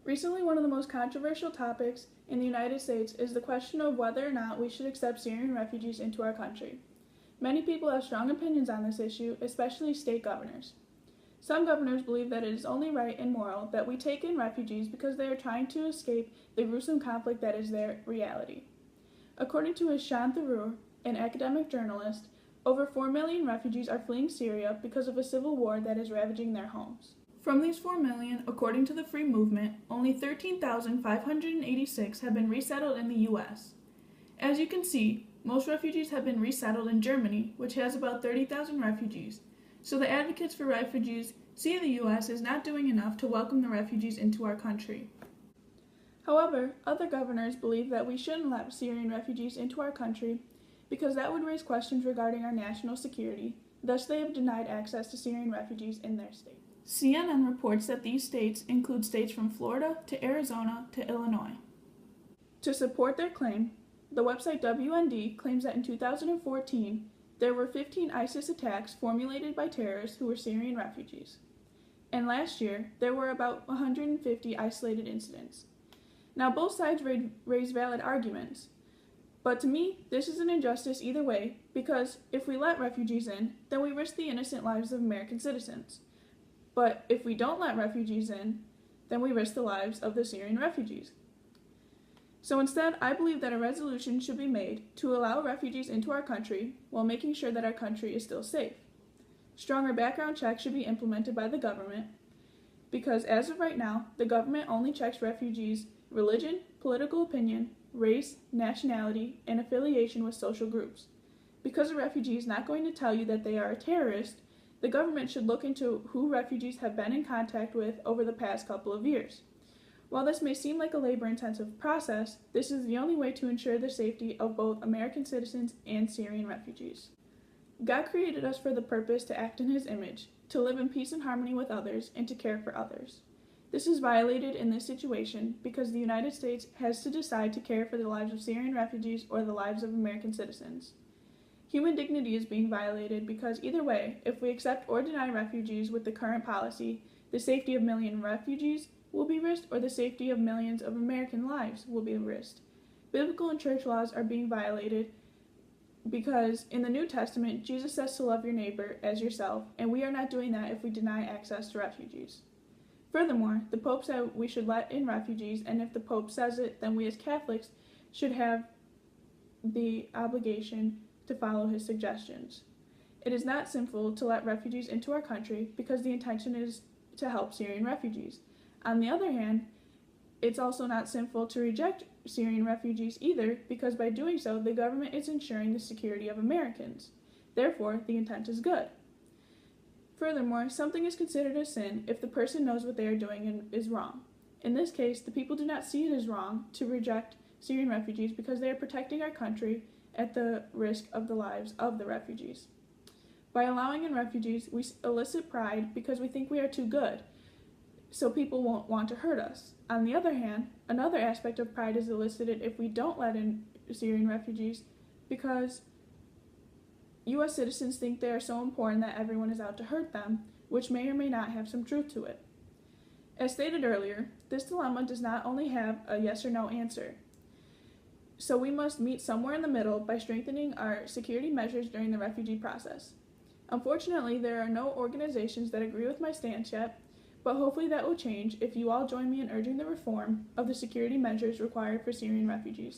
Recently, one of the most controversial topics in the United States is the question of whether or not we should accept Syrian refugees into our country. Many people have strong opinions on this issue, especially state governors. Some governors believe that it is only right and moral that we take in refugees because they are trying to escape the gruesome conflict that is their reality. According to Hisham Tharour, an academic journalist, over 4 million refugees are fleeing Syria because of a civil war that is ravaging their homes. From these 4 million, according to the Free Movement, only 13,586 have been resettled in the U.S. As you can see, most refugees have been resettled in Germany, which has about 30,000 refugees. So the advocates for refugees see the U.S. as not doing enough to welcome the refugees into our country. However, other governors believe that we shouldn't let Syrian refugees into our country because that would raise questions regarding our national security. Thus, they have denied access to Syrian refugees in their state. CNN reports that these states include states from Florida to Arizona to Illinois. To support their claim, the website WND claims that in 2014, there were 15 ISIS attacks formulated by terrorists who were Syrian refugees. And last year, there were about 150 isolated incidents. Now, both sides raise valid arguments, but to me, this is an injustice either way, because if we let refugees in, then we risk the innocent lives of American citizens. But if we don't let refugees in, then we risk the lives of the Syrian refugees. So instead, I believe that a resolution should be made to allow refugees into our country while making sure that our country is still safe. Stronger background checks should be implemented by the government, because as of right now, the government only checks refugees' religion, political opinion, race, nationality, and affiliation with social groups. Because a refugee is not going to tell you that they are a terrorist, the government should look into who refugees have been in contact with over the past couple of years. While this may seem like a labor-intensive process, this is the only way to ensure the safety of both American citizens and Syrian refugees. God created us for the purpose to act in His image, to live in peace and harmony with others, and to care for others. This is violated in this situation because the United States has to decide to care for the lives of Syrian refugees or the lives of American citizens. Human dignity is being violated because either way, if we accept or deny refugees with the current policy, the safety of millions of refugees will be risked or the safety of millions of American lives will be risked. Biblical and church laws are being violated because in the New Testament, Jesus says to love your neighbor as yourself, and we are not doing that if we deny access to refugees. Furthermore, the Pope said we should let in refugees, and if the Pope says it, then we as Catholics should have the obligation to follow his suggestions. It is not sinful to let refugees into our country because the intention is to help Syrian refugees. On the other hand, it's also not sinful to reject Syrian refugees either because by doing so, the government is ensuring the security of Americans. Therefore, the intent is good. Furthermore, something is considered a sin if the person knows what they are doing and is wrong. In this case, the people do not see it as wrong to reject Syrian refugees because they are protecting our country at the risk of the lives of the refugees. By allowing in refugees, we elicit pride because we think we are too good, so people won't want to hurt us. On the other hand, another aspect of pride is elicited if we don't let in Syrian refugees because U.S. citizens think they are so important that everyone is out to hurt them, which may or may not have some truth to it. As stated earlier, this dilemma does not only have a yes or no answer. So we must meet somewhere in the middle by strengthening our security measures during the refugee process. Unfortunately, there are no organizations that agree with my stance yet, but hopefully that will change if you all join me in urging the reform of the security measures required for Syrian refugees.